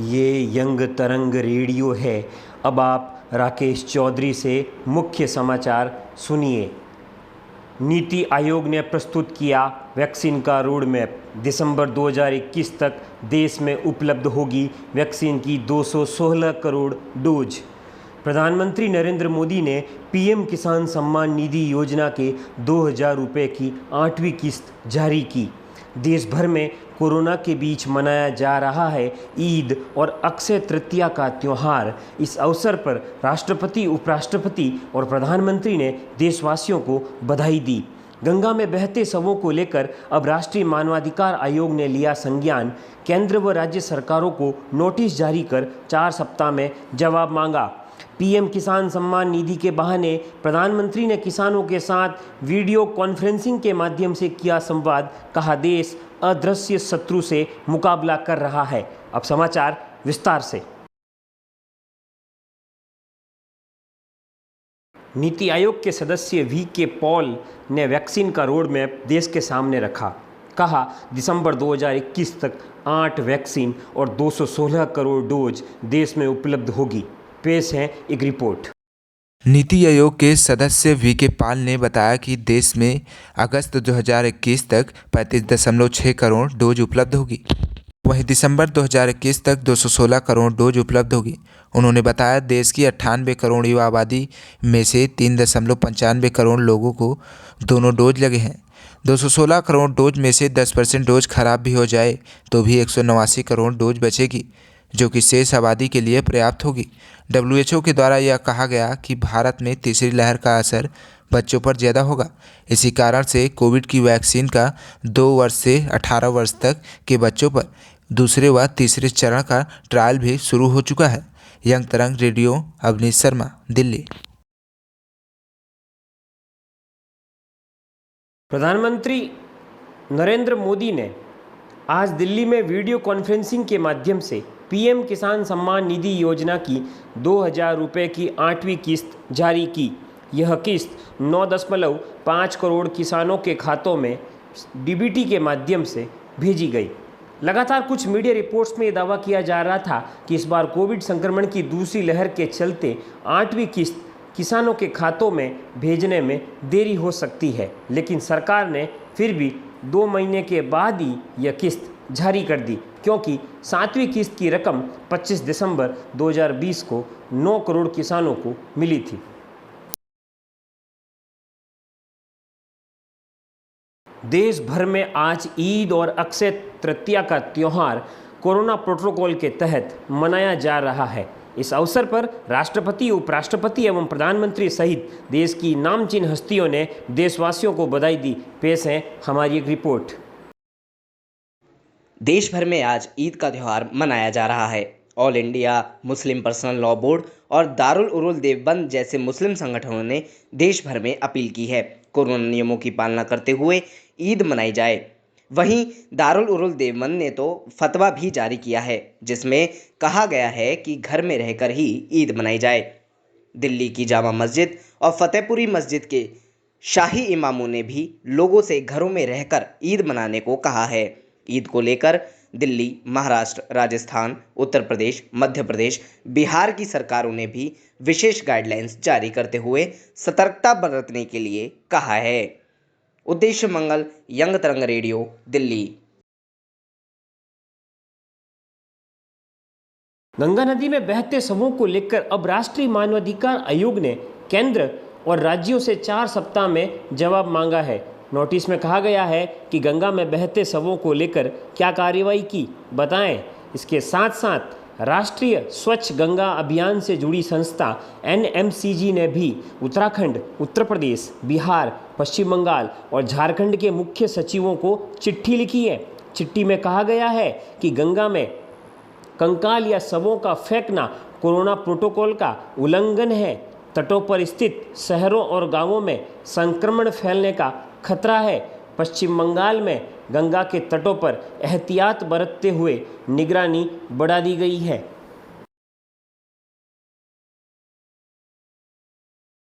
ये यंग तरंग रेडियो है। अब आप राकेश चौधरी से मुख्य समाचार सुनिए। नीति आयोग ने प्रस्तुत किया वैक्सीन का रोड मैप। दिसंबर 2021 तक देश में उपलब्ध होगी वैक्सीन की 216 करोड़ डोज। प्रधानमंत्री नरेंद्र मोदी ने पीएम किसान सम्मान निधि योजना के 2000 रुपये की 8वीं किस्त जारी की। देश भर में कोरोना के बीच मनाया जा रहा है ईद और अक्षय तृतीया का त्यौहार। इस अवसर पर राष्ट्रपति, उपराष्ट्रपति और प्रधानमंत्री ने देशवासियों को बधाई दी। गंगा में बहते शवों को लेकर अब राष्ट्रीय मानवाधिकार आयोग ने लिया संज्ञान। केंद्र व राज्य सरकारों को नोटिस जारी कर 4 सप्ताह में जवाब मांगा। पीएम किसान सम्मान निधि के बहाने प्रधानमंत्री ने किसानों के साथ वीडियो कॉन्फ्रेंसिंग के माध्यम से किया संवाद। कहा, देश अदृश्य शत्रु से मुकाबला कर रहा है। अब समाचार विस्तार से। नीति आयोग के सदस्य वी.के. पॉल ने वैक्सीन का रोड मैप देश के सामने रखा। कहा, दिसंबर 2021 तक 8 वैक्सीन और 216 करोड़ डोज देश में उपलब्ध होगी। पेश है एक रिपोर्ट। नीति आयोग के सदस्य वी.के. पॉल ने बताया कि देश में अगस्त 2021 तक 35.6 करोड़ डोज उपलब्ध होगी। वहीं दिसंबर 2021 तक 216 करोड़ डोज उपलब्ध होगी। उन्होंने बताया, देश की 98 करोड़ युवा आबादी में से 3.95 करोड़ लोगों को दोनों डोज लगे हैं। 216 करोड़ डोज में से 10% डोज खराब भी हो जाए तो भी 189 करोड़ डोज बचेगी, जो कि शेष आबादी के लिए पर्याप्त होगी। WHO के द्वारा यह कहा गया कि भारत में तीसरी लहर का असर बच्चों पर ज़्यादा होगा। इसी कारण से कोविड की वैक्सीन का 2 वर्ष से 18 वर्ष तक के बच्चों पर दूसरे व तीसरे चरण का ट्रायल भी शुरू हो चुका है। यंग तरंग रेडियो, अवनीश शर्मा, दिल्ली। प्रधानमंत्री नरेंद्र मोदी ने आज दिल्ली में वीडियो कॉन्फ्रेंसिंग के माध्यम से पीएम किसान सम्मान निधि योजना की 2000 रुपये की 8वीं किस्त जारी की। यह किस्त 9.5 करोड़ किसानों के खातों में डीबीटी के माध्यम से भेजी गई। लगातार कुछ मीडिया रिपोर्ट्स में यह दावा किया जा रहा था कि इस बार कोविड संक्रमण की दूसरी लहर के चलते 8वीं किस्त किसानों के खातों में भेजने में देरी हो सकती है, लेकिन सरकार ने फिर भी 2 महीने के बाद ही यह किस्त जारी कर दी, क्योंकि 7वीं किस्त की रकम 25 दिसंबर 2020 को 9 करोड़ किसानों को मिली थी। देश भर में आज ईद और अक्षय तृतीया का त्यौहार कोरोना प्रोटोकॉल के तहत मनाया जा रहा है। इस अवसर पर राष्ट्रपति, उपराष्ट्रपति एवं प्रधानमंत्री सहित देश की नामचीन हस्तियों ने देशवासियों को बधाई दी। पेश है हमारी एक रिपोर्ट। देश भर में आज ईद का त्यौहार मनाया जा रहा है। All India Muslim personal law board और दारुल उरूल देवबंद जैसे मुस्लिम संगठनों ने देश भर में अपील की है, कोरोना नियमों की पालना करते हुए ईद मनाई जाए। वहीं दारुल उरूल देवबंद ने तो फतवा भी जारी किया है, जिसमें कहा गया है कि घर में रहकर ही ईद मनाई जाए। दिल्ली की जामा मस्जिद और फतेहपुरी मस्जिद के शाही इमामों ने भी लोगों से घरों में रहकर ईद मनाने को कहा है। ईद को लेकर दिल्ली, महाराष्ट्र, राजस्थान, उत्तर प्रदेश, मध्य प्रदेश, बिहार की सरकारों ने भी विशेष गाइडलाइंस जारी करते हुए सतर्कता बरतने के लिए कहा है। उद्देश्य मंगल, यंग तरंग रेडियो, दिल्ली। गंगा नदी में बहते शवों को लेकर अब राष्ट्रीय मानवाधिकार आयोग ने केंद्र और राज्यों से 4 सप्ताह में जवाब मांगा है। नोटिस में कहा गया है कि गंगा में बहते शवों को लेकर क्या कार्रवाई की, बताएं। इसके साथ साथ राष्ट्रीय स्वच्छ गंगा अभियान से जुड़ी संस्था NMCG ने भी उत्तराखंड, उत्तर प्रदेश, बिहार, पश्चिम बंगाल और झारखंड के मुख्य सचिवों को चिट्ठी लिखी है। चिट्ठी में कहा गया है कि गंगा में कंकाल या शवों का फेंकना कोरोना प्रोटोकॉल का उल्लंघन है। तटों पर स्थित शहरों और गांवों में संक्रमण फैलने का खतरा है। पश्चिम बंगाल में गंगा के तटों पर एहतियात बरतते हुए निगरानी बढ़ा दी गई है।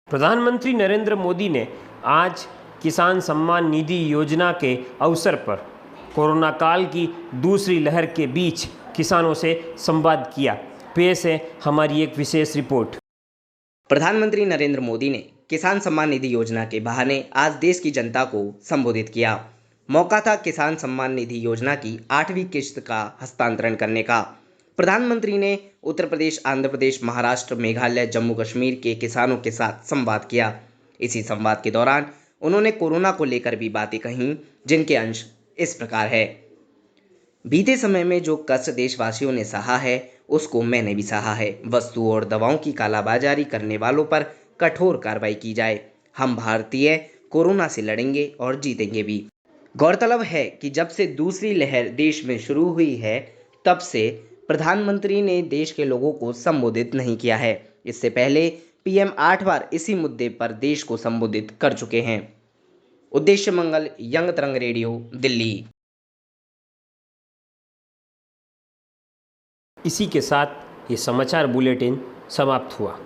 प्रधानमंत्री नरेंद्र मोदी ने आज किसान सम्मान निधि योजना के अवसर पर कोरोना काल की दूसरी लहर के बीच किसानों से संवाद किया। पेश है हमारी एक विशेष रिपोर्ट। प्रधानमंत्री नरेंद्र मोदी ने किसान सम्मान निधि योजना के बहाने आज देश की जनता को संबोधित किया। मौका था किसान सम्मान निधि योजना की 8वीं किश्त का हस्तांतरण करने का। प्रधानमंत्री ने उत्तर प्रदेश, आंध्र प्रदेश, महाराष्ट्र, मेघालय, जम्मू कश्मीर के किसानों के साथ संवाद किया। इसी संवाद के दौरान उन्होंने कोरोना को लेकर भी बातें कहीं, जिनके अंश इस प्रकार है। बीते समय में जो कष्ट देशवासियों ने सहा है, उसको मैंने भी सहा है। वस्तुओं और दवाओं की कालाबाजारी करने वालों पर कठोर कार्रवाई की जाए। हम भारतीय कोरोना से लड़ेंगे और जीतेंगे भी। गौरतलब है कि जब से दूसरी लहर देश में शुरू हुई है, तब से प्रधानमंत्री ने देश के लोगों को संबोधित नहीं किया है। इससे पहले पीएम 8 बार इसी मुद्दे पर देश को संबोधित कर चुके हैं। उद्देश्य मंगल, यंग तरंग रेडियो, दिल्ली। इसी के साथ ये समाचार बुलेटिन समाप्त हुआ।